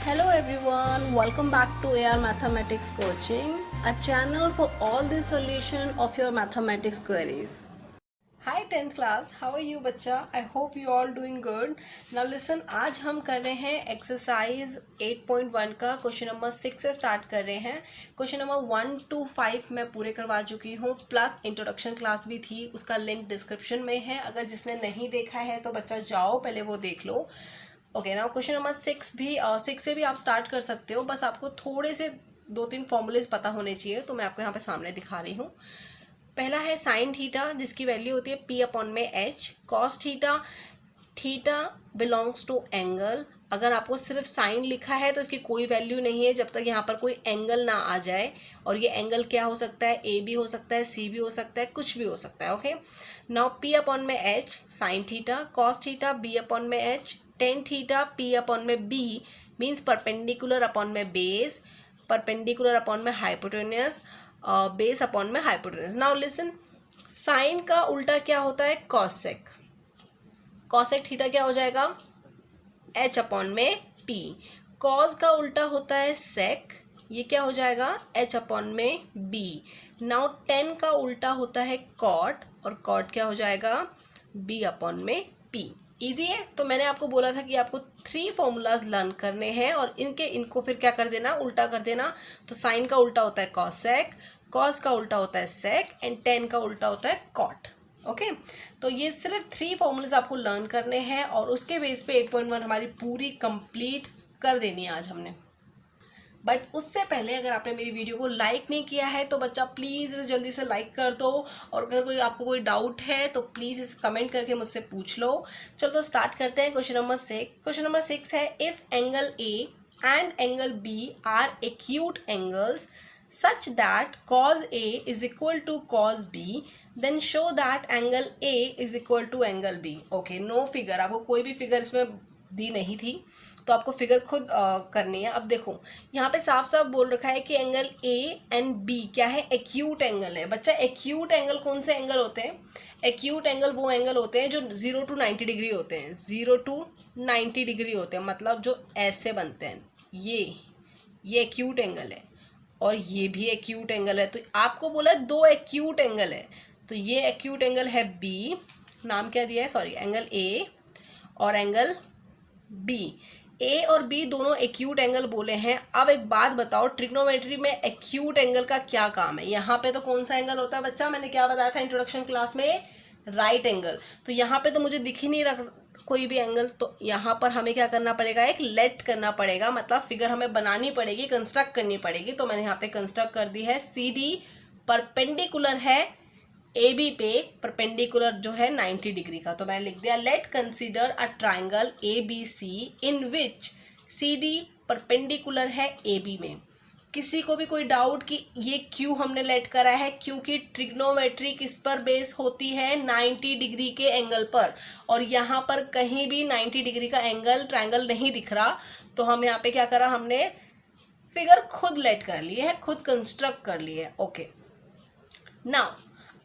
Hello everyone, welcome back to AR Mathematics Coaching, a channel for all the solution of your mathematics queries. Hi 10th class, how are you बच्चा? I hope you all doing good. Now listen, आज हम कर रहे हैं exercise 8.1 का question number 6 से start कर रहे हैं. क्वेश्चन नंबर 1 to 5 मैं पूरे करवा चुकी हूँ, प्लस इंट्रोडक्शन क्लास भी थी, उसका लिंक डिस्क्रिप्शन में है. अगर जिसने नहीं देखा है तो बच्चा जाओ पहले वो देख लो. ओके ना, क्वेश्चन नंबर 6 से भी आप स्टार्ट कर सकते हो, बस आपको थोड़े से 2-3 फॉर्मूलेज पता होने चाहिए, तो मैं आपको यहाँ पे सामने दिखा रही हूँ. पहला है साइन थीटा, जिसकी वैल्यू होती है पी अपॉन में H. Cos theta, theta belongs to angle. अगर आपको सिर्फ साइन लिखा है तो इसकी कोई वैल्यू नहीं है जब तक यहाँ पर कोई एंगल ना आ जाए. और ये एंगल क्या हो सकता है? ए भी हो सकता है, सी भी हो सकता है, कुछ भी हो सकता है. ओके, नाउ पी अपॉन में H sine theta, cos theta B upon में H, tan theta P upon में बी मीन्स परपेंडिकुलर अपॉन में बेस, परपेंडिकुलर अपॉन में हाइपोटेन्यूस, बेस अपॉन में हाइपोटेन्यूस. नाउ लिसन, साइन का उल्टा क्या होता है? कॉसेक. कॉसेक थीटा क्या हो जाएगा? एच अपॉन में पी. कॉस का उल्टा होता है सेक, ये क्या हो जाएगा? एच अपॉन में बी. नाउ टेन का उल्टा होता है कॉट, और कॉट क्या हो जाएगा? बी अपॉन में पी. इजी है. तो मैंने आपको बोला था कि आपको 3 फॉर्मूलाज लर्न करने हैं और इनको फिर क्या कर देना? उल्टा कर देना. तो साइन का उल्टा होता है कॉसेक, कॉस का उल्टा होता है सेक, एंड टेन का उल्टा होता है कॉट. ओके, तो ये सिर्फ 3 फॉर्मूलाज आपको लर्न करने हैं और उसके बेस पे 8.1 हमारी पूरी कंप्लीट कर देनी है आज हमने. बट उससे पहले अगर आपने मेरी वीडियो को लाइक नहीं किया है तो बच्चा प्लीज़ इसे जल्दी से लाइक कर दो, और अगर आपको कोई डाउट है तो प्लीज़ इसे कमेंट करके मुझसे पूछ लो. चलो तो स्टार्ट करते हैं. Question number 6. क्वेश्चन नंबर 6 है, if angle A and angle B are acute angles such that cos A is equal to cos B, then show that angle A is equal to angle B. Okay, no figure, आपको कोई भी figure इसमें दी नहीं थी तो आपको figure खुद करनी है. अब देखो यहाँ पे साफ साफ बोल रखा है कि एंगल A एंड B क्या है? एक्यूट एंगल है. बच्चा एक्यूट एंगल कौन से एंगल होते हैं? एक्यूट एंगल वो एंगल होते हैं जो 0 to 90 डिग्री होते हैं. 0 to 90 डिग्री होते हैं, मतलब जो ऐसे बनते हैं. ये एक्यूट एंगल है और ये भी एक्यूट एंगल है. तो आपको बोला 2 एक्यूट एंगल है, तो ये एक्यूट एंगल है बी, नाम क्या दिया है? सॉरी, एंगल ए और एंगल बी. ए और बी दोनों एक्यूट एंगल बोले हैं. अब एक बात बताओ, ट्रिग्नोमेट्री में एक्यूट एंगल का क्या काम है? यहाँ पे तो कौन सा एंगल होता है बच्चा? मैंने क्या बताया था इंट्रोडक्शन क्लास में? Right angle. तो यहाँ पे तो मुझे दिख ही नहीं रहा कोई भी एंगल, तो यहाँ पर हमें क्या करना पड़ेगा? एक लेट करना पड़ेगा, मतलब फिगर हमें बनानी पड़ेगी, कंस्ट्रक्ट करनी पड़ेगी. तो मैंने यहाँ पे कंस्ट्रक्ट कर दी है. सी डी परपेंडिकुलर है ए बी पे, परपेंडिकुलर जो है 90 डिग्री का. तो मैंने लिख दिया, let consider a triangle A B C in which C D perpendicular है ए बी में. किसी को भी कोई डाउट कि ये क्यों हमने लेट करा है? क्योंकि ट्रिग्नोमेट्री किस पर बेस होती है? 90 डिग्री के एंगल पर, और यहाँ पर कहीं भी 90 डिग्री का एंगल ट्रायंगल नहीं दिख रहा. तो हम यहाँ पे क्या करा? हमने फिगर खुद लेट कर ली है, खुद कंस्ट्रक्ट कर ली है. ओके, नाउ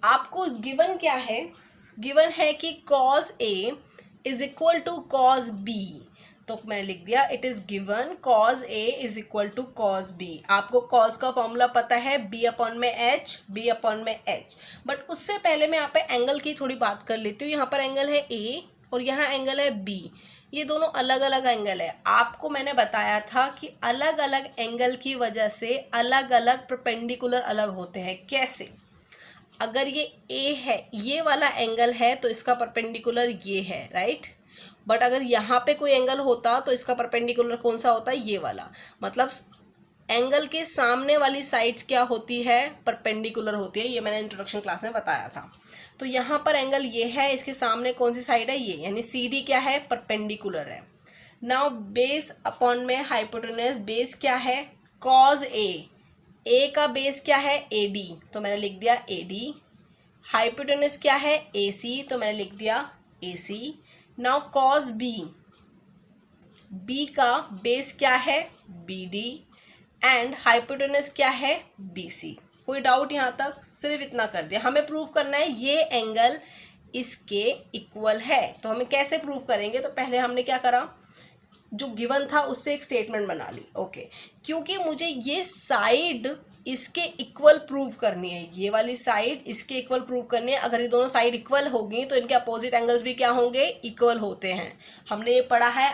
आपको गिवन क्या है? गिवन है कि cos A is equal to cos B. तो मैंने लिख दिया, it is given cos A is equal to cos B. आपको cos का फॉर्मूला पता है, B अपॉन में H, B अपॉन में H. बट उससे पहले मैं यहाँ पे एंगल की थोड़ी बात कर लेती हूँ. यहाँ पर एंगल है A और यहाँ एंगल है B. ये दोनों अलग अलग एंगल है. आपको मैंने बताया था कि अलग अलग एंगल की वजह से अलग अलग परपेंडिकुलर अलग होते हैं. कैसे? अगर ये A है, ये वाला एंगल है, तो इसका परपेंडिकुलर ये है, राइट. बट अगर यहाँ पे कोई एंगल होता तो इसका परपेंडिकुलर कौन सा होता है? ये वाला. मतलब एंगल के सामने वाली साइड्स क्या होती है? परपेंडिकुलर होती है. ये मैंने इंट्रोडक्शन क्लास में बताया था. तो यहाँ पर एंगल ये है, इसके सामने कौन सी साइड है? ये, यानी सी डी क्या है? परपेंडिकुलर है. नाउ बेस अपॉन में हाइपोटेन्यूस. बेस क्या है? कॉज ए का बेस क्या है? A D. तो मैंने लिख दिया ए डी. हाइपोटेन्यूस क्या है? ए सी. तो मैंने लिख दिया A C. Now cos B का बेस क्या है? B D. एंड हाइपोटेन्यूस क्या है? B C. कोई डाउट यहाँ तक? सिर्फ इतना कर दिया. हमें प्रूव करना है ये एंगल इसके इक्वल है. तो हमें कैसे प्रूव करेंगे? तो पहले हमने क्या करा? जो गिवन था उससे एक स्टेटमेंट बना ली। ओके, क्योंकि मुझे ये साइड इसके इक्वल प्रूव करनी है, ये वाली साइड इसके इक्वल प्रूव करनी है। अगर ये दोनों साइड इक्वल होगी तो इनके अपोजिट एंगल्स भी क्या होंगे, इक्वल होते हैं। हमने ये पढ़ा है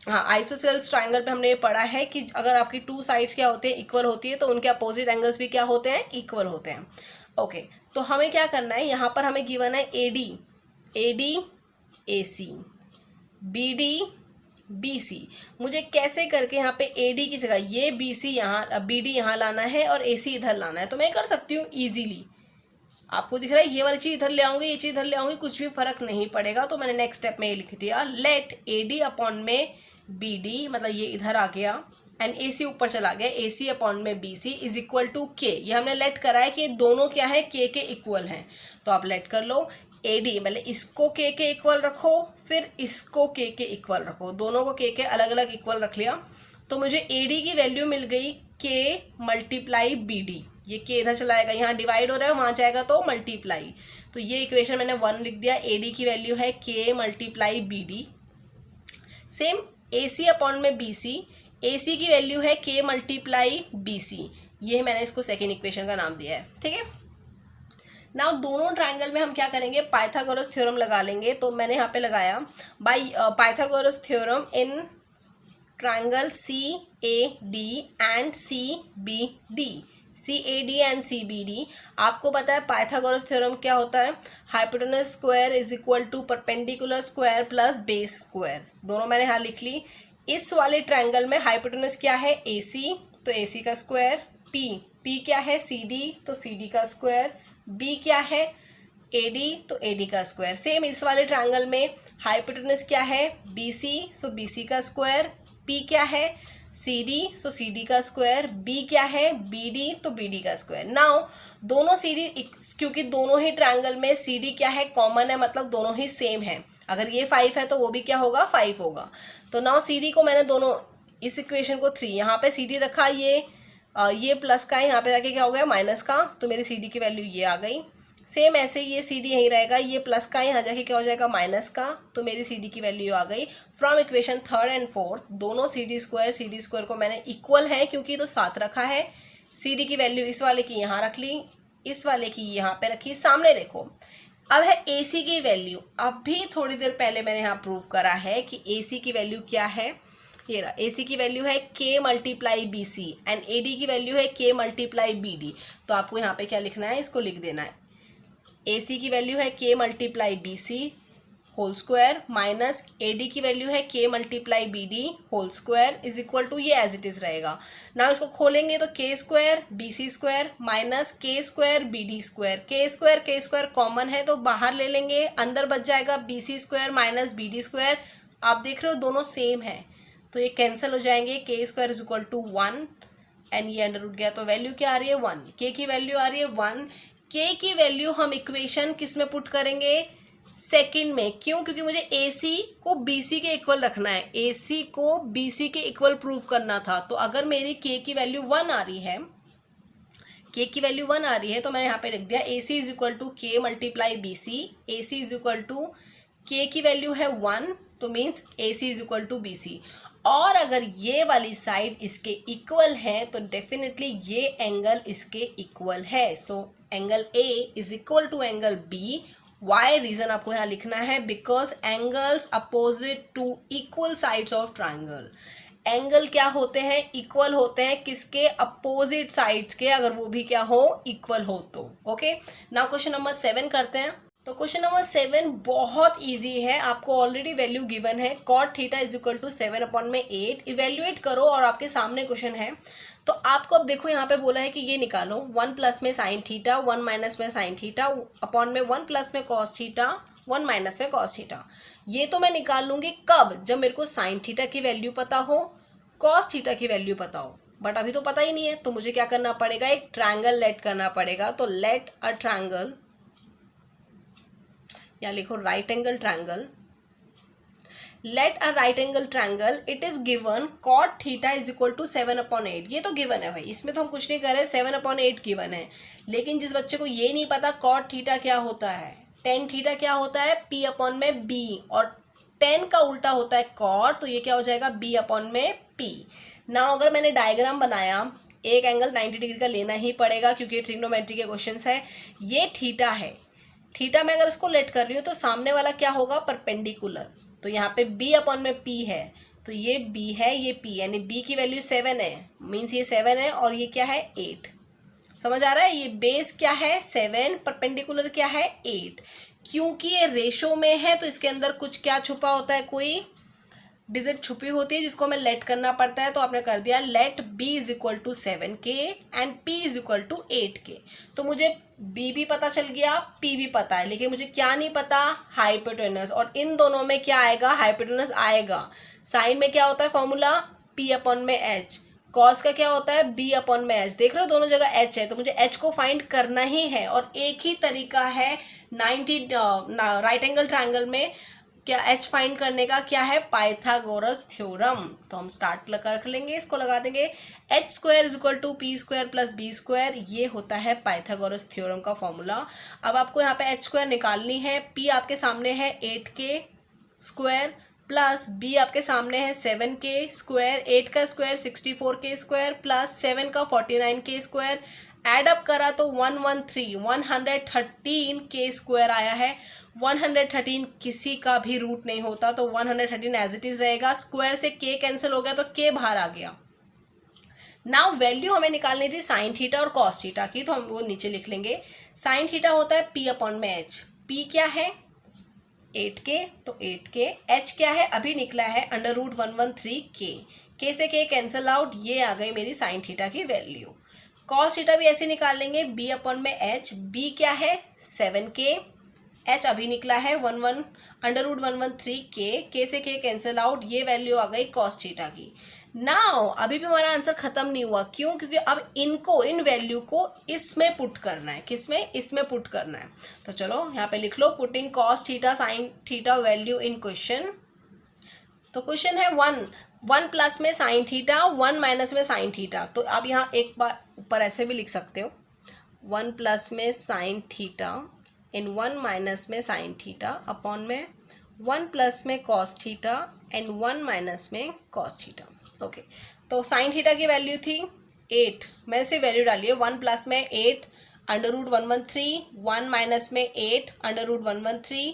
आइसोसेल्स ट्रायंगल पे हमने ये पढ़ा है कि अगर आपकी टू साइड्स क्या होते हैं, इक्वल होती है, तो उनके अपोजिट एंगल्स भी क्या होते हैं, इक्वल होते हैं। ओके, तो हमें क्या करना है, यहाँ पर हमें गिवन है AD AC, BD BC। मुझे कैसे करके यहाँ पे AD की जगह ये BC यहाँ, BD यहाँ लाना है और AC इधर लाना है, तो मैं कर सकती हूँ इजीली। आपको दिख रहा है ये वाली चीज़ इधर ले आऊँगी, ये चीज़ इधर ले आऊँगी, कुछ भी फर्क नहीं पड़ेगा। तो मैंने नेक्स्ट स्टेप में ये लिख दिया, लेट AD अपॉन में BD, मतलब ये इधर आ गया एंड AC ऊपर चला गया, AC अपॉन में BC is equal to K। ये हमने लेट करा है कि ये दोनों क्या है, K के इक्वल हैं। तो आप लेट कर लो AD, मतलब इसको K के इक्वल रखो, फिर इसको K के इक्वल रखो, दोनों को K के अलग अलग इक्वल रख लिया। तो मुझे AD की वैल्यू मिल गई K मल्टीप्लाई BD। ये K इधर चलाएगा, यहाँ डिवाइड हो रहा है, वहाँ जाएगा तो मल्टीप्लाई। तो ये इक्वेशन मैंने 1 लिख दिया। AD की वैल्यू है K multiply BD। Same AC upon में BC, AC की वैल्यू है K मल्टीप्लाई BC। ये मैंने इसको सेकेंड इक्वेशन का नाम दिया है, ठीक है। नाउ दोनों ट्रायंगल में हम क्या करेंगे, पाइथागोरस थ्योरम लगा लेंगे। तो मैंने यहाँ पे लगाया by Pythagoras theorem in triangle CAD and CBD। आपको पता है पाइथागोरस थ्योरम क्या होता है, hypotenuse square is equal to perpendicular square plus base square. दोनों मैंने यहाँ लिख ली। इस वाले ट्रायंगल में हाइपोटेनस क्या है, AC, तो AC का स्क्वायर, P क्या है, CD, तो CD का स्क्वायर, B क्या है, AD, तो AD का स्क्वायर। सेम इस वाले ट्रायंगल में हाइपोटेनस क्या है, BC, सो BC का स्क्वायर, P क्या है, CD, सो CD का स्क्वायर, B क्या है, BD, तो BD का स्क्वायर। नाउ दोनों CD, क्योंकि दोनों ही ट्रायंगल में CD क्या है, कॉमन है, मतलब दोनों ही सेम है। अगर ये 5 है तो वो भी क्या होगा, 5 होगा। तो नाउ CD को मैंने दोनों, इस इक्वेशन को 3, यहाँ पे CD रखा, ये प्लस का है, यहाँ पे जाके क्या हो गया, माइनस का, तो मेरी CD की वैल्यू ये आ गई। सेम ऐसे ये CD यहीं रहेगा, ये प्लस का है, यहाँ जाके क्या हो जाएगा, माइनस का, तो मेरी CD की वैल्यू आ गई। From equation 3rd and 4th दोनों CD स्क्वायर को मैंने इक्वल है क्योंकि तो साथ रखा है। CD की वैल्यू इस वाले की यहाँ रख ली, इस वाले की यहाँ पे रखी। सामने देखो, अब है AC की वैल्यू। अभी थोड़ी देर पहले मैंने यहाँ प्रूव करा है कि AC की वैल्यू क्या है, ये रहा, AC की वैल्यू है K multiply BC and AD की वैल्यू है K मल्टीप्लाई BD। तो आपको यहाँ पे क्या लिखना है, इसको लिख देना है, AC की वैल्यू है K multiply BC whole square minus AD की वैल्यू है K multiply BD whole square is equal to, ये एज इट इज रहेगा। ना इसको खोलेंगे तो K square BC square minus K square BD square. K square common है तो बाहर ले लेंगे, अंदर बच जाएगा BC square minus BD square. आप देख रहे हो दोनों सेम है, तो ये कैंसिल हो जाएंगे। K square is equal to 1 and ये अंडर रूट गया, तो वैल्यू क्या आ रही है, 1। K की वैल्यू आ रही है 1। K की वैल्यू हम इक्वेशन किस में पुट करेंगे, सेकंड में। क्यों, क्योंकि मुझे AC को BC के इक्वल रखना है, AC को BC के इक्वल प्रूव करना था। तो अगर मेरी K की वैल्यू 1 आ रही है, K की वैल्यू 1 आ रही है, तो मैंने यहाँ पे लिख दिया AC is equal to K multiply BC। AC is equal to K की वैल्यू है 1, तो means AC is equal to BC। और अगर ये वाली साइड इसके इक्वल है तो डेफिनेटली ये एंगल इसके इक्वल है। So angle A is equal to angle B। Why reason आपको यहाँ लिखना है, because angles opposite to equal sides of triangle. Angle क्या होते हैं, इक्वल होते हैं, किसके, अपोजिट साइड्स के, अगर वो भी क्या हो, इक्वल हो तो। ओके, नाउ क्वेश्चन नंबर 7 करते हैं। तो क्वेश्चन नंबर 7 बहुत इजी है, आपको ऑलरेडी वैल्यू गिवन है, cot theta is equal to 7/8। Evaluate करो और आपके सामने क्वेश्चन है। तो आपको अब देखो यहाँ पे बोला है कि ये निकालो, 1 प्लस में साइन थीटा, 1 माइनस में साइन थीटा, अपॉन में 1 प्लस में कॉस थीटा, 1 माइनस में कॉस थीटा। ये तो मैं निकाल लूंगी कब, जब मेरे को साइन थीटा की वैल्यू पता हो, कॉस थीटा की वैल्यू पता हो, बट अभी तो पता ही नहीं है। तो मुझे क्या करना पड़ेगा, एक ट्रायंगल लेट करना पड़ेगा। तो लेट अ ट्रायंगल, या लिखो right angle triangle. Let a right angle triangle, it is given cot theta is equal to 7/8। ये तो गिवन है भाई, इसमें तो हम कुछ नहीं कर रहे, 7/8 गिवन है। लेकिन जिस बच्चे को ये नहीं पता cot थीटा क्या होता है, tan थीटा क्या होता है, P अपॉन में B, और टेन का उल्टा होता है कॉट, तो ये क्या हो जाएगा बी अपॉन में पी। ना अगर मैंने डायग्राम बनाया, एक एंगल 90 डिग्री का लेना ही पड़ेगा क्योंकि ये ट्रिग्नोमेट्री के क्वेश्चंस है। ये थीटा है, थीटा में अगर इसको लेट कर रही हूँ तो सामने वाला क्या होगा परपेंडिकुलर, तो यहाँ पे b अपॉन में p है, तो ये b है ये p, यानी b की वैल्यू 7 है, मीन्स ये 7 है और ये क्या है 8। समझ आ रहा है, ये बेस क्या है 7, परपेंडिकुलर क्या है 8। क्योंकि ये रेशो में है तो इसके अंदर कुछ क्या छुपा होता है, कोई डिजिट छुपी होती है जिसको हमें लेट करना पड़ता है, तो आपने कर दिया let b is equal to 7k and p is equal to 8k। तो मुझे b भी पता चल गया, p भी पता है, लेकिन मुझे क्या नहीं पता हाइपोटेनस, और इन दोनों में क्या आएगा हाइपोटेनस आएगा। साइन में क्या होता है फॉर्मूला p अपॉन में h, कॉस का क्या होता है b अपॉन में h। देख रहे हो दोनों जगह h है, तो मुझे h को फाइंड करना ही है, और एक ही तरीका है 90 राइट एंगल ट्रायंगल में क्या h फाइंड करने का, क्या है पाइथागोरस थ्योरम। तो हम स्टार्ट कर लेंगे, इसको लगा देंगे H square is equal to P square plus B square, ये होता है पाइथागोरस थ्योरम का फॉर्मूला। अब आपको यहाँ पे एच स्क्वायर निकालनी है, p आपके सामने है 8k स्क्वायर प्लस b आपके सामने है 7k स्क्वायर, 8 का स्क्वायर 64k स्क्वायर प्लस 7 का 49k स्क्वायर, एड अप करा तो 113 स्क्वायर आया है। 113 किसी का भी रूट नहीं होता, तो 113 एज इट इज रहेगा, स्क्वायर से k कैंसिल हो गया तो k बाहर आ गया। नाउ वैल्यू हमें निकालनी थी साइन थीटा और कॉस थीटा की, तो हम वो नीचे लिख लेंगे। साइन थीटा होता है p अपॉन में h, p क्या है 8k, तो 8k, h क्या है अभी निकला है अंडर रूट 113k, k से k कैंसिल आउट, ये आ गई मेरी साइन थीटा की वैल्यू। कॉस थीटा भी ऐसे निकाल लेंगे, b अपॉन में h, b क्या है 7k, h अभी निकला है अंडर रूट 113k, k से k कैंसिल आउट, ये वैल्यू आ गई कॉस थीटा की। नाउ अभी भी हमारा आंसर खत्म नहीं हुआ, क्यों, क्योंकि अब इनको इन वैल्यू को इसमें पुट करना है, किसमें, इसमें पुट करना है। तो चलो यहाँ पे लिख लो putting cos theta sine theta value in question. तो क्वेश्चन है 1 प्लस में साइन थीटा 1 माइनस में साइन थीटा, तो आप यहाँ एक बार ऊपर ऐसे भी लिख सकते हो 1 प्लस में साइन थीटा इन 1 माइनस में साइन थीटा अपॉन में 1 प्लस में कॉस थीटा एंड 1 माइनस में कॉस थीटा। ओके, तो साइन थीटा की वैल्यू थी 8, मैं से वैल्यू डालिए 1 प्लस में 8 अंडर रूट 113, 1 माइनस में 8 अंडर रूट 113,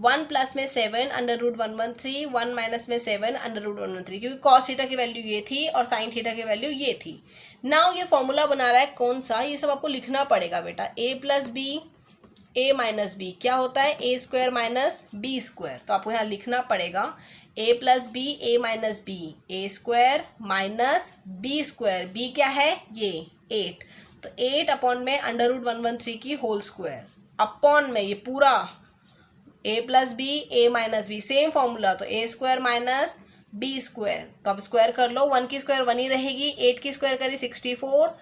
1 प्लस में 7 अंडर रूट 113, 1 माइनस में 7 अंडर रूट 113, क्योंकि कॉस थीटा की वैल्यू ये थी और साइन थीटा की वैल्यू ये थी। नाउ ये फॉर्मूला बना रहा है कौन सा, ये सब आपको लिखना पड़ेगा बेटा, a plus B a minus B क्या होता है a square minus B square, तो आपको यहाँ लिखना पड़ेगा a plus B A minus B, A square minus B square, B क्या है ये 8, तो 8 अपॉन में अंडर रूट 113 की होल स्क्वायर अपॉन में ये पूरा a plus B A minus B, same formula, तो a square minus B square, तो आप स्क्वायर कर लो, 1 की स्क्वायर 1 ही रहेगी, 8 की स्क्वायर करी 64,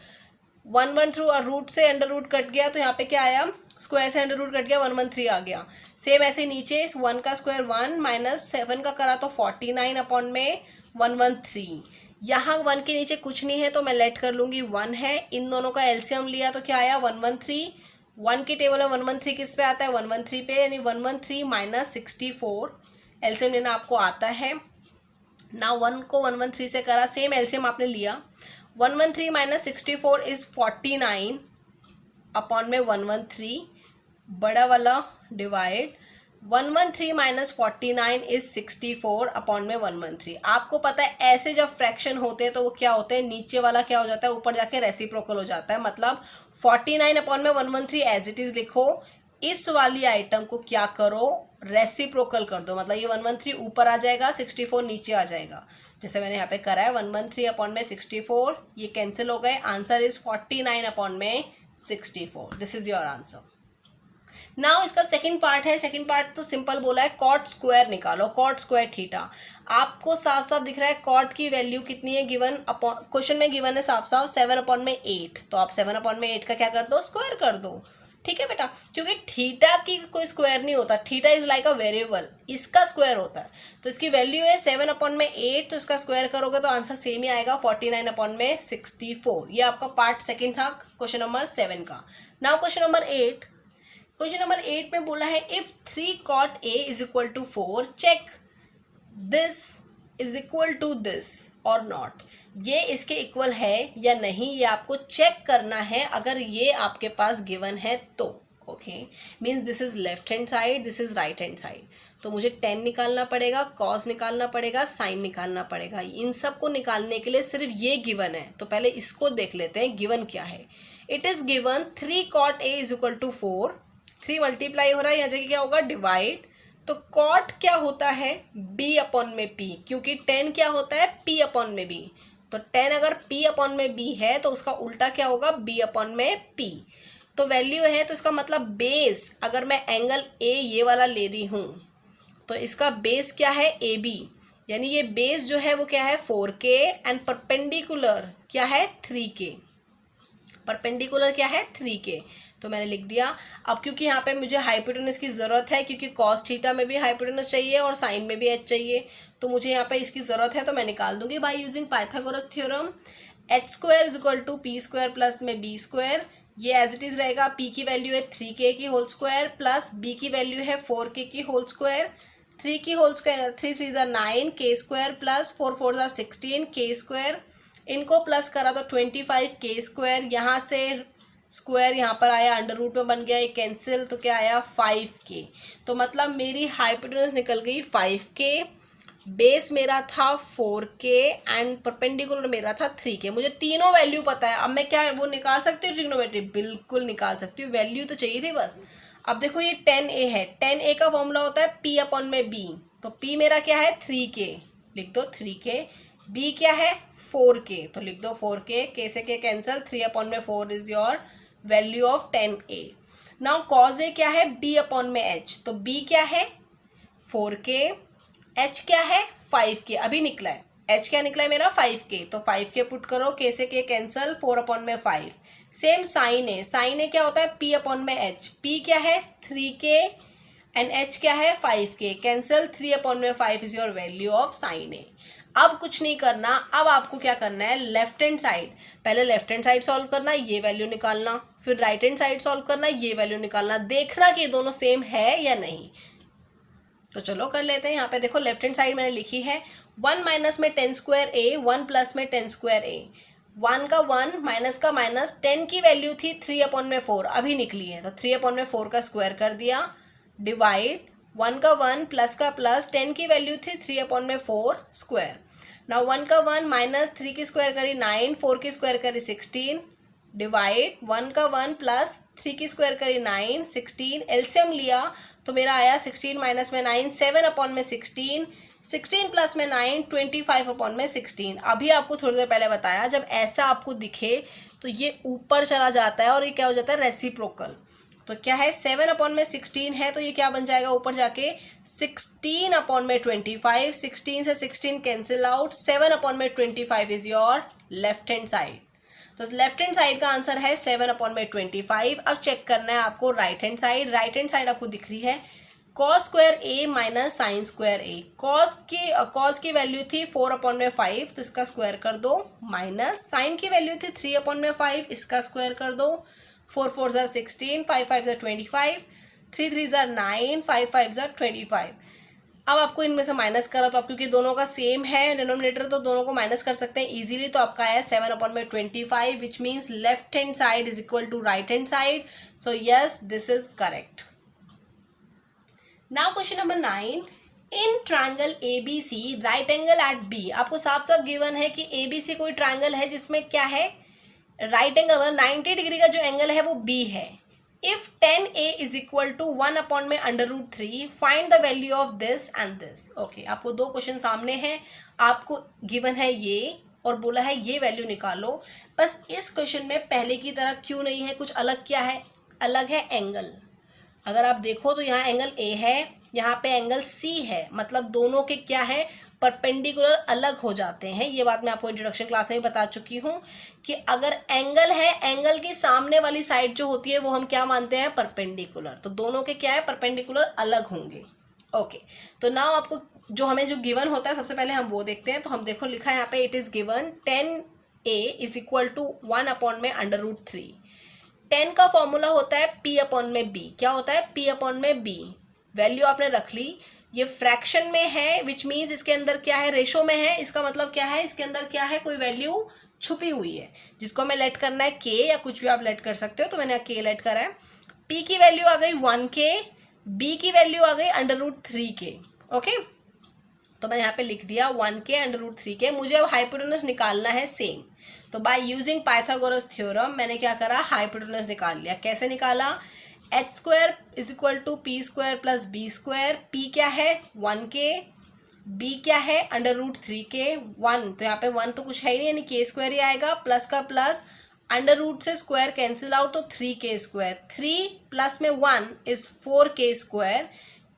1 थ्रू रूट से अंडर रूट कट गया, तो यहाँ पे क्या आया स्क्वायर से अंडर रूट कट गया 113 आ गया। सेम ऐसे नीचे 1 का स्क्वायर 1 माइनस 7 का करा तो 49 अपॉन में 113, यहाँ 1 के नीचे कुछ नहीं है तो मैं लेट कर लूँगी 1 है, इन दोनों का एलसीएम लिया तो क्या आया 113, 1 की टेबल में 113 किस पे आता है 113 पे, यानी 113 माइनस 64, एलसीएम लेना आपको आता है ना। 1 को 113 से करा, सेम एलसीएम आपने लिया, 113 माइनस 64 इज 49 अपॉन में 113, बड़ा वाला डिवाइड 113 माइनस 49 इज 64 अपॉन में 113। आपको पता है ऐसे जब फ्रैक्शन होते हैं तो वो क्या होते हैं, नीचे वाला क्या हो जाता है ऊपर जाके रेसिप्रोकल हो जाता है, मतलब 49 अपॉन में 113 एज इट इज लिखो, इस वाली आइटम को क्या करो रेसिप्रोकल कर दो, मतलब ये 113 ऊपर आ जाएगा 64 नीचे आ जाएगा, जैसे मैंने यहाँ पे करा है 113 अपॉन में 64, ये कैंसिल हो गए, आंसर इज 49 अपॉन में 64, this is your answer. Now इसका सेकंड पार्ट है, सेकंड पार्ट तो सिंपल बोला है कॉट स्क्वायर निकालो, कॉट स्क्वायर थीटा, आपको साफ साफ दिख रहा है कॉट की वैल्यू कितनी है गिवन, क्वेश्चन में गिवन है साफ साफ 7 अपॉन में 8, तो आप 7 अपॉन में 8 का क्या कर दो स्क्वायर कर दो, ठीक है बेटा, क्योंकि थीटा की कोई स्क्वायर नहीं होता, theta is like a variable, इसका स्क्वायर होता है, तो इसकी वैल्यू है 7 अपॉन में 8, तो इसका स्क्वायर करोगे तो आंसर सेम ही आएगा 49 अपॉन में 64। ये आपका पार्ट सेकंड था क्वेश्चन नंबर 7 का। Now question number 8, question number 8 में बोला है if 3 cot a is equal to 4 check this is equal to this और नॉट, ये इसके इक्वल है या नहीं, ये आपको चेक करना है अगर ये आपके पास गिवन है तो। Okay, means this is left hand side, this is right hand side, तो मुझे टेन निकालना पड़ेगा, कॉस निकालना पड़ेगा, साइन निकालना पड़ेगा। इन सब को निकालने के लिए सिर्फ ये गिवन है, तो पहले इसको देख लेते हैं गिवन क्या है। It is given 3 cot A is equal to 4, 3 multiply हो रहा है, यहाँ जगह क्या होगा डिवाइड, तो कॉट क्या होता है b अपॉन में p, क्योंकि 10 क्या होता है p अपॉन में b, तो 10 अगर p अपॉन में b है तो उसका उल्टा क्या होगा b अपॉन में p, तो वैल्यू है तो इसका मतलब बेस, अगर मैं एंगल a ये वाला ले रही हूँ तो इसका बेस क्या है AB, यानी ये बेस जो है वो क्या है 4K एंड परपेंडिकुलर क्या है 3K, परपेंडिकुलर क्या है 3K, तो मैंने लिख दिया। अब क्योंकि यहाँ पे मुझे हाइपोटेनस की ज़रूरत है, क्योंकि कॉस थीटा में भी हाइपोटेनस चाहिए और साइन में भी एच चाहिए, तो मुझे यहाँ पे इसकी ज़रूरत है, तो मैं निकाल दूंगी by using Pythagoras theorem. H square is equal to P square plus में बी स्क्वायर, ये एज इट इज़ रहेगा, p की वैल्यू है 3K की होल स्क्वायर प्लस b की वैल्यू है 4K की होल स्क्वायर, 3 की होल स्क्वायर 3 3 ज़ा 9 K स्क्वायर प्लस 4 4 ज़ा 16 K स्क्वायर, इनको प्लस करा तो 25 K स्क्वायर, यहाँ से स्क्वायर यहाँ पर आया अंडर रूट में बन गया, ये कैंसिल, तो क्या आया 5K, तो मतलब मेरी हाइपोटेनस निकल गई 5K, बेस मेरा था 4K एंड परपेंडिकुलर मेरा था 3K। मुझे तीनों वैल्यू पता है, अब मैं क्या वो निकाल सकती हूँ ट्रिग्नोमेट्री, बिल्कुल निकाल सकती हूँ, वैल्यू तो चाहिए थी बस। अब देखो ये 10A है, 10A का फॉर्मूला होता है P अपॉन में B, तो P मेरा क्या है 3K, लिख दो 3K, B क्या है 4K, तो लिख दो 4K, K से K कैंसिल, 3 अपॉन में 4 is your value of 10A। Now cos A क्या है B अपॉन में H, तो B क्या है 4K, H क्या है 5K, अभी निकला है, H क्या निकला है मेरा 5K, तो 5K पुट करो, K से K कैंसल, 4 अपॉन में 5, सेम साइन ए, साइन ए क्या होता है P अपॉन में H, P क्या है 3K एंड H क्या है 5K, कैंसल, 3 अपॉन में 5 is your value of sine A. अब कुछ नहीं करना, अब आपको क्या करना है लेफ्ट हैंड साइड, पहले लेफ्ट हैंड साइड सॉल्व करना, ये वैल्यू निकालना, फिर राइट हैंड साइड सॉल्व करना, ये वैल्यू निकालना, देखना कि ये दोनों सेम है या नहीं। तो चलो कर लेते हैं। यहाँ पे देखो लेफ्ट हैंड साइड मैंने लिखी है 1 माइनस में 10 स्क्वायर ए, 1 प्लस में 10 स्क्वायर ए, 1 का 1 माइनस का माइनस, 10 की वैल्यू थी 3 अपॉन में 4, अभी निकली है, तो 3 अपॉन में 4 का स्क्वायर कर दिया, डिवाइड 1 का 1 प्लस का प्लस, 10 की वैल्यू थी 3 अपॉन में 4 स्क्वायर, नाउ 1 का 1 माइनस 3 की स्क्वायर करी 9, 4 की स्क्वायर करी 16, डिवाइड 1 का 1 प्लस 3 की स्क्वायर करी 9, 16, एलसीएम लिया तो मेरा आया 16 माइनस में 9 7 अपॉन में 16, 16 प्लस में 9 25 अपॉन में 16। अभी आपको थोड़ी देर पहले बताया जब ऐसा आपको दिखे तो ये ऊपर चला जाता है और ये क्या हो जाता है रेसिप्रोकल, तो क्या है 7 अपॉन में 16 है तो ये क्या बन जाएगा ऊपर जाके 16 अपॉन में 25, 16 से 16 कैंसिल आउट, 7 अपॉन में 25 is your left hand side, तो लेफ्ट हैंड साइड का आंसर है 7 अपॉन में 25। अब चेक करना है आपको right hand side, right hand side आपको दिख रही है कॉस स्क्वायर ए माइनस साइन स्क्वायर ए, कॉस की वैल्यू थी 4 अपॉन में 5 तो इसका स्क्वायर कर दो, माइनस साइन की वैल्यू थी 3 अपॉन में 5 इसका स्क्वायर कर दो, 4 4 ज़ा 16, 5 5 ज़ा 25, 3 3 ज़ा 9, 5 5 ज़ा 25। अब आपको इनमें से माइनस करा तो आप क्योंकि दोनों का सेम है डिनोमिनेटर तो दोनों को माइनस कर सकते हैं इजीली, तो आपका आया 7 अपॉन में 25 which means left hand side is equal to right hand side, so yes this is correct. Now question number 9, in triangle ABC right angle at B, आपको साफ साफ गिवन है कि ABC कोई ट्रायंगल है जिसमें क्या है राइट एंगल 90 डिग्री का जो एंगल है वो B है। If 10A is equal to 1 upon में √3 find the value of this and this. Okay, आपको दो क्वेश्चन सामने हैं, आपको गिवन है ये और बोला है ये वैल्यू निकालो, बस इस क्वेश्चन में पहले की तरह क्यों नहीं है, कुछ अलग क्या है, अलग है एंगल। अगर आप देखो तो यहाँ एंगल A है, यहाँ पे एंगल C है, मतलब दोनों के क्या है परपेंडिकुलर अलग हो जाते हैं। ये बात मैं आपको इंट्रोडक्शन क्लास में भी बता चुकी हूँ कि अगर एंगल है, एंगल की सामने वाली साइड जो होती है वो हम क्या मानते हैं परपेंडिकुलर, तो दोनों के क्या है परपेंडिकुलर अलग होंगे। ओके, तो नाउ आपको जो हमें जो गिवन होता है सबसे पहले हम वो देखते हैं। तो हम देखो लिखा है यहाँ पे it is given 10A is equal to 1 upon में √3। 10 का फॉर्मूला होता है P अपॉन में B, क्या होता है P अपॉन में B, वैल्यू आपने रख ली। ये फ्रैक्शन में है, विच मीन्स इसके अंदर क्या है, रेशो में है, इसका मतलब क्या है, इसके अंदर क्या है, कोई वैल्यू छुपी हुई है जिसको हमें लेट करना है के, या कुछ भी आप लेट कर सकते हो, तो मैंने के लेट करा है। पी की वैल्यू आ गई 1k, बी की वैल्यू आ गई √3k। ओके, तो मैंने यहाँ पे लिख दिया 1k √3k। मुझे अब हाइपोटेनस निकालना है सेम, तो बाय यूजिंग पाइथागोरस थ्योरम मैंने क्या करा, हाइपोटेनस निकाल लिया। कैसे निकाला, h² = p² + b²। p क्या है 1k, b क्या है √3k। 1 तो यहाँ पे 1 तो कुछ है ही नहीं, यानी k² ही आएगा, प्लस का प्लस, अंडर रूट से स्क्वायर कैंसिल आउट, तो 3k²। 3 प्लस में 1 is 4k²।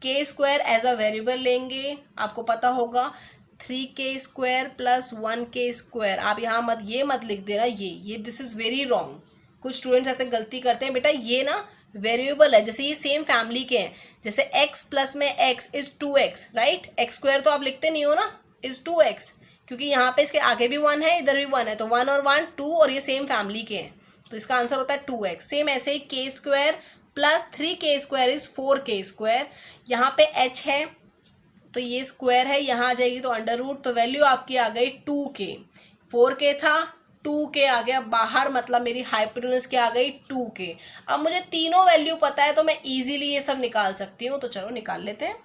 k² as a variable लेंगे, आपको पता होगा 3k² + 1k²। आप यहाँ मत लिख देना ये दिस इज वेरी रॉन्ग। कुछ स्टूडेंट्स ऐसे गलती करते हैं, बेटा ये ना वेरिएबल है, जैसे ये सेम फैमिली के हैं, जैसे x प्लस में x is 2x, right. x² तो आप लिखते नहीं हो ना, इज 2x, क्योंकि यहाँ पे इसके आगे भी 1 है, इधर भी 1 है, तो 1 और 1 2, और ये सेम फैमिली के हैं, तो इसका आंसर होता है 2x। सेम ऐसे ही k² + 3k² इज 4k²। यहाँ पे h है तो ये स्क्वायर है, यहाँ आ जाएगी तो अंडर रूट, तो वैल्यू आपकी आ गई 2k। 4k था, 2k आ गया बाहर, मतलब मेरी हाइपोटेनस क्या आ गई 2k। अब मुझे तीनों वैल्यू पता है तो मैं इजीली ये सब निकाल सकती हूँ, तो चलो निकाल लेते हैं।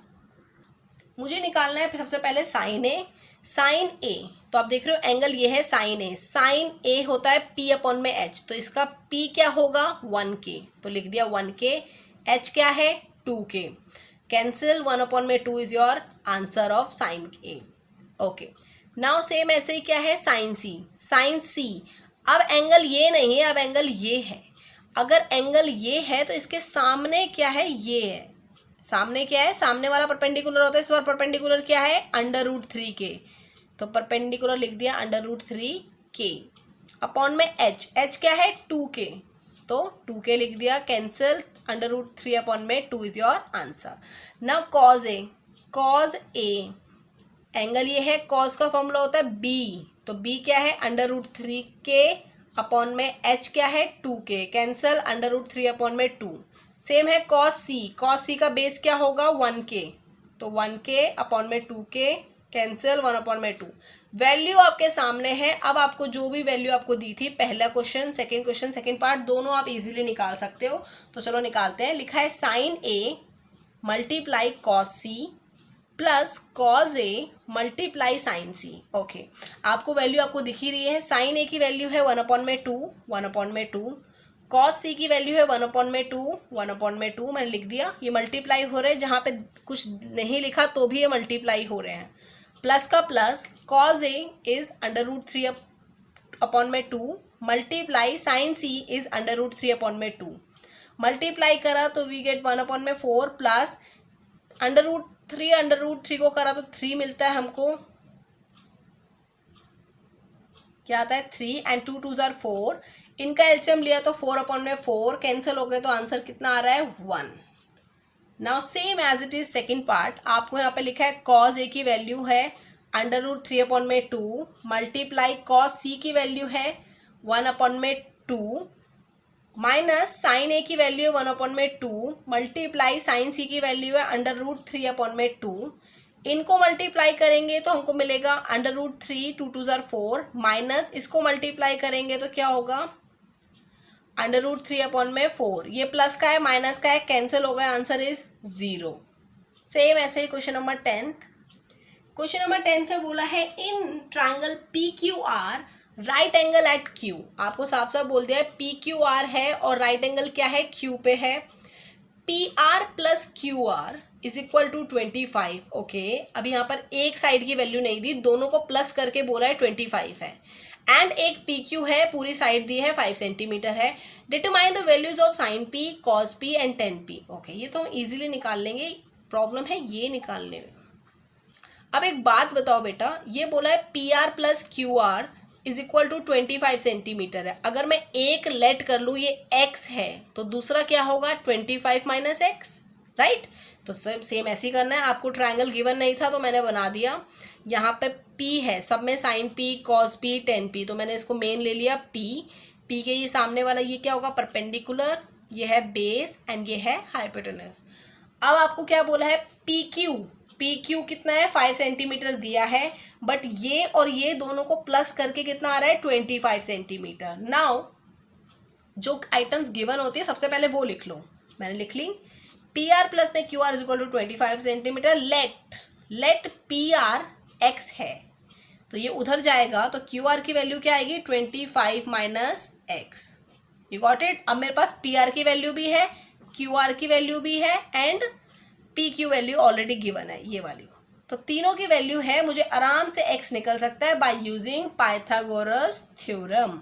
मुझे निकालना है सबसे पहले साइन ए। साइन ए, तो आप देख रहे हो एंगल ये है साइन ए। साइन ए होता है p/h, तो इसका p क्या होगा 1k, तो लिख दिया 1k। h क्या है 2k, cancel, 1/2 is your answer of sine A. Okay, now same ऐसे ही क्या है साइन सी। साइन सी, अब एंगल ये नहीं है, अब एंगल ये है। अगर एंगल ये है तो इसके सामने क्या है, ये है। सामने क्या है, सामने वाला परपेंडिकुलर होता है, इस बार परपेंडिकुलर क्या है √3k, तो परपेंडिकुलर लिख दिया √3k अपॉन में h क्या है 2k, तो 2k लिख दिया, cancel, √3/2 is your answer. Now cos A. Cause A, angle ये है, कॉज का फॉर्मूला होता है b, तो b क्या है √3k अपॉन में h क्या है 2k, कैंसिल, √3/2। सेम है कॉस सी। कॉस सी का बेस क्या होगा 1k, तो 1k अपॉन में 2k, कैंसिल, 1/2। वैल्यू आपके सामने है। अब आपको जो भी वैल्यू आपको दी थी, पहला क्वेश्चन, सेकंड पार्ट, दोनों आप इजीली निकाल सकते हो, तो चलो निकालते हैं। लिखा है sine A multiply cos C plus cos A multiply sine C. Okay, आपको वैल्यू आपको दिख ही रही है, साइन ए की वैल्यू है 1/2, कॉस सी की वैल्यू है 1/2, मैंने लिख दिया। ये मल्टीप्लाई हो रहे हैं, जहाँ पे कुछ नहीं लिखा तो भी ये मल्टीप्लाई हो रहे हैं। प्लस का plus, cos A is √3/2 multiply sine C is √3/2। Multiply करा तो वी गेट 1/4 प्लस √3 को करा तो 3 मिलता है हमको, क्या आता है 3, एंड 2 2 जार 4। इनका एलसीएम लिया तो 4/4 कैंसिल हो गए, तो आंसर कितना आ रहा है 1। Now same as it is second part, आपको यहाँ पे लिखा है कॉज ए की वैल्यू है √3/2 मल्टीप्लाई कॉज सी की वैल्यू है 1/2 माइनस साइन ए की वैल्यू है 1/2 मल्टीप्लाई साइन सी की वैल्यू है √3/2। इनको मल्टीप्लाई करेंगे तो हमको मिलेगा √3, 2 2 जार 4, माइनस इसको मल्टीप्लाई करेंगे तो क्या होगा √3/4। ये प्लस का है माइनस का है, कैंसिल हो गया, आंसर इज 0। सेम ऐसे ही क्वेश्चन नंबर 10 में बोला है in triangle PQR right angle at Q। आपको साफ साफ बोल दिया है PQR है और राइट एंगल क्या है Q पे है। PR + QR is equal to 25। Okay, अब यहाँ पर एक साइड की वैल्यू नहीं दी, दोनों को प्लस करके बोला है 25 है, एंड एक PQ है, पूरी साइड दी है 5 सेंटीमीटर है। Determine the values of sine P, cos P and ten P। Okay, ये तो हम इजीली निकाल लेंगे, प्रॉब्लम है ये निकालने में। अब एक बात बताओ बेटा, ये बोला है PR + QR is equal to 25 centimetre है। अगर मैं एक लेट कर लूँ, ये x है, तो दूसरा क्या होगा 25 - x, राइट। तो सेम ऐसे ही करना है। आपको ट्रायंगल गिवन नहीं था तो मैंने बना दिया। यहाँ पे P है, सब में sine P, cos P, tan P, तो मैंने इसको मेन ले लिया P के ये सामने वाला ये क्या होगा परपेंडिकुलर, ये है बेस एंड ये है हाइपोटेनस। अब आपको क्या बोला है PQ, पी क्यू कितना है 5 सेंटीमीटर दिया है, बट ये और ये दोनों को प्लस करके कितना आ रहा है 25 सेंटीमीटर। नाउ जो आइटम्स गिवन होती है सबसे पहले वो लिख लो, मैंने लिख ली पी आर प्लस में Q R is equal to 25 centimetre. Let P R X है तो ये उधर जाएगा, तो क्यू आर की वैल्यू क्या आएगी 25 minus x. You got it. अब मेरे पास पी आर की वैल्यू भी है, क्यू आर की वैल्यू भी है and P Q value already given है ये वाली, तो तीनों की वैल्यू है। मुझे आराम से एक्स निकल सकता है बाय यूजिंग पाइथागोरस थ्योरम।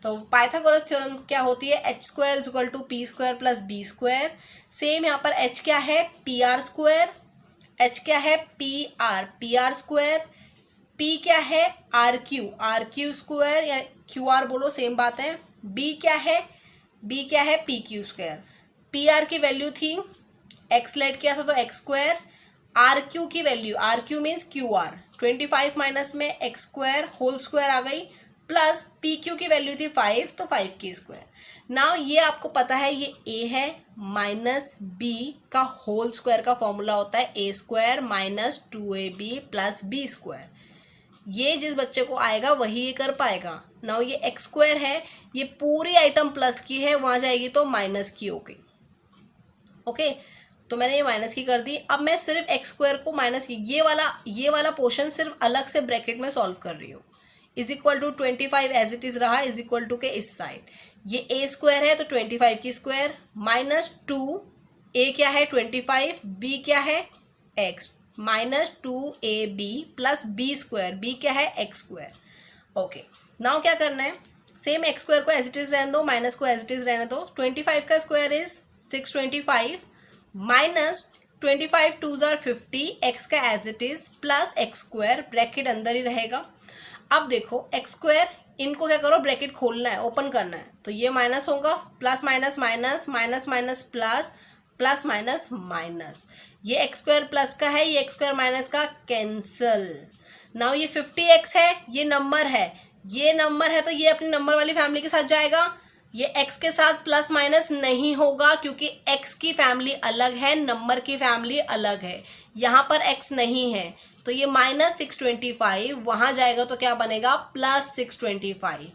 तो पाइथागोरस थ्योरम क्या होती है, H square is equal to P square plus B square. Same यहाँ पर एच क्या है पी आर स्क्वायर, एच क्या है पी आर स्क्वायर, पी क्या है आर क्यू स्क्वायर या क्यू आर बोलो सेम बात है। बी क्या है P Q square. P R की वैल्यू थी एक्स लेट किया था तो एक्स स्क्वायर, आर क्यू की value R Q means Q R 25 minus में एक्स स्क्वायर होल स्क्वायर आ गई, प्लस पी क्यू की वैल्यू थी 5 तो 5 की स्क्वायर। नाउ ये आपको पता है ये ए है माइनस बी का होल स्क्वायर का फॉर्मूला होता है A square minus 2ab plus B square. ये जिस बच्चे को आएगा वही ये कर पाएगा। नाउ ये एक्स स्क्वायर है, ये पूरी आइटम प्लस की है, वहां जाएगी तो माइनस की हो गई। ओके तो मैंने ये माइनस की कर दी। अब मैं सिर्फ एक्स स्क्वायर को माइनस की ये वाला पोर्शन सिर्फ अलग से ब्रैकेट में सॉल्व कर रही हूँ। Is equal to 25 as it is रहा, इज इक्वल टू के इस साइड ये ए स्क्वायर है तो 25 की स्क्वायर माइनस 2 ए क्या है 25, बी क्या है X minus 2ab plus B square, B क्या है एक्स स्क्वायर। ओके नाउ क्या करना है, सेम एक्स स्क्वायर को एज इट इज रहने दो, माइनस को एज इट इज रहने दो। 25 का square is 625 minus 25 2s are 50, X का as it is plus X square bracket अंदर ही रहेगा। अब देखो एक्स स्क्वायर इनको क्या करो ब्रैकेट खोलना है ओपन करना है, तो ये माइनस होगा plus minus minus minus minus plus plus minus minus, ये एक्स स्क्वायर प्लस का है ये एक्स स्क्वायर माइनस का कैंसल। नाउ ये 50x है, ये नंबर है तो ये अपनी नंबर वाली फैमिली के साथ जाएगा। ये x के साथ प्लस माइनस नहीं होगा क्योंकि x की फैमिली अलग है, नंबर की फैमिली अलग है, यहाँ पर x नहीं है तो ये माइनस 625 वहां जाएगा तो क्या बनेगा प्लस 625।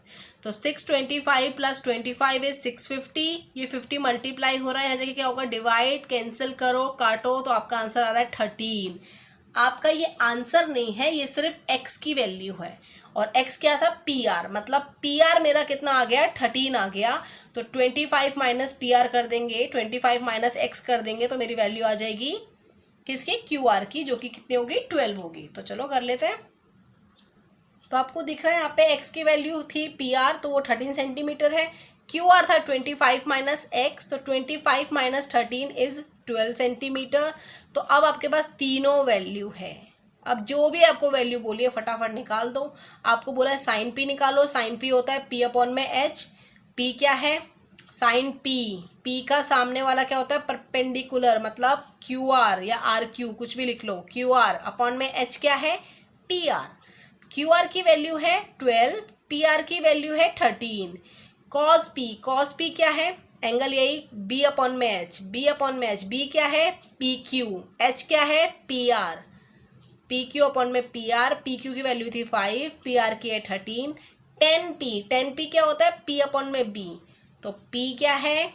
तो 625 प्लस 25 इज 650, ये 50 मल्टीप्लाई हो रहा है, यहाँ जगह क्या होगा डिवाइड कैंसिल करो काटो तो आपका आंसर आ रहा है 13। आपका ये आंसर नहीं है, ये सिर्फ x की वैल्यू है और x क्या था पी आर, मतलब पी आर मेरा कितना आ गया 13 आ गया। तो 25 माइनस पी आर कर देंगे, 25 माइनस एक्स कर देंगे तो मेरी वैल्यू आ जाएगी किसकी क्यू आर की, जो कि कितनी होगी 12 होगी। तो चलो कर लेते हैं। तो आपको दिख रहा है यहाँ पे x की वैल्यू थी पी आर तो वो 13 सेंटीमीटर है, क्यू आर था 25 माइनस एक्स तो 25 माइनस 13 इज 12 सेंटीमीटर। तो अब आपके पास तीनों वैल्यू है, अब जो भी आपको वैल्यू बोली है फटाफट निकाल दो। आपको बोला है साइन पी निकालो, साइन पी होता है पी अपॉन में एच, पी क्या है साइन पी का सामने वाला क्या होता है परपेंडिकुलर मतलब क्यू आर या आर क्यू कुछ भी लिख लो, क्यू आर अपॉन में एच क्या है पी आर। क्यू आर की वैल्यू है 12, पी आर की वैल्यू है 13। कॉस पी क्या है एंगल यही बी अपॉन में एच, बी क्या है पी क्यू, एच क्या है P R, P Q upon में पी आर, पी क्यू की वैल्यू थी 5, पी आर की है 13। टेन पी क्या होता है पी अपॉन में बी, तो पी क्या है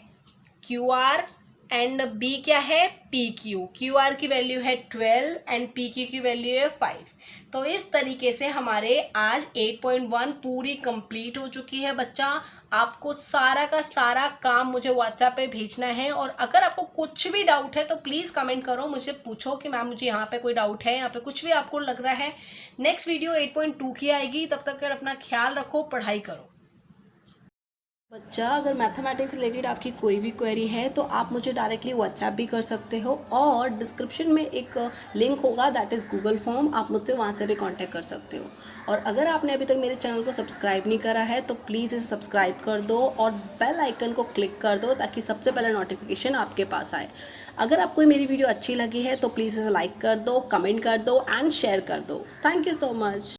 क्यू आर एंड बी क्या है पी क्यू, क्यू आर की वैल्यू है 12 एंड पी क्यू की वैल्यू है 5। तो इस तरीके से हमारे आज 8.1 पूरी कंप्लीट हो चुकी है बच्चा। आपको सारा का सारा काम मुझे व्हाट्सएप पे भेजना है और अगर आपको कुछ भी डाउट है तो प्लीज़ कमेंट करो, मुझे पूछो कि मैम मुझे यहाँ पे कोई डाउट है, यहाँ पे कुछ भी आपको लग रहा है। नेक्स्ट वीडियो 8.2 की आएगी, तब तक कर अपना ख्याल रखो, पढ़ाई करो। बच्चा अगर मैथमेटिक्स से रिलेटेड आपकी कोई भी क्वेरी है तो आप मुझे डायरेक्टली व्हाट्सएप भी कर सकते हो और डिस्क्रिप्शन में एक लिंक होगा दैट इज़ गूगल फॉर्म, आप मुझसे वहाँ से भी कांटेक्ट कर सकते हो। और अगर आपने अभी तक मेरे चैनल को सब्सक्राइब नहीं करा है तो प्लीज़ इसे सब्सक्राइब कर दो और बेल आइकन को क्लिक कर दो ताकि सबसे पहले नोटिफिकेशन आपके पास आए। अगर आपको मेरी वीडियो अच्छी लगी है तो प्लीज़ इसे लाइक कर दो, कमेंट कर दो एंड शेयर कर दो। Thank you so much.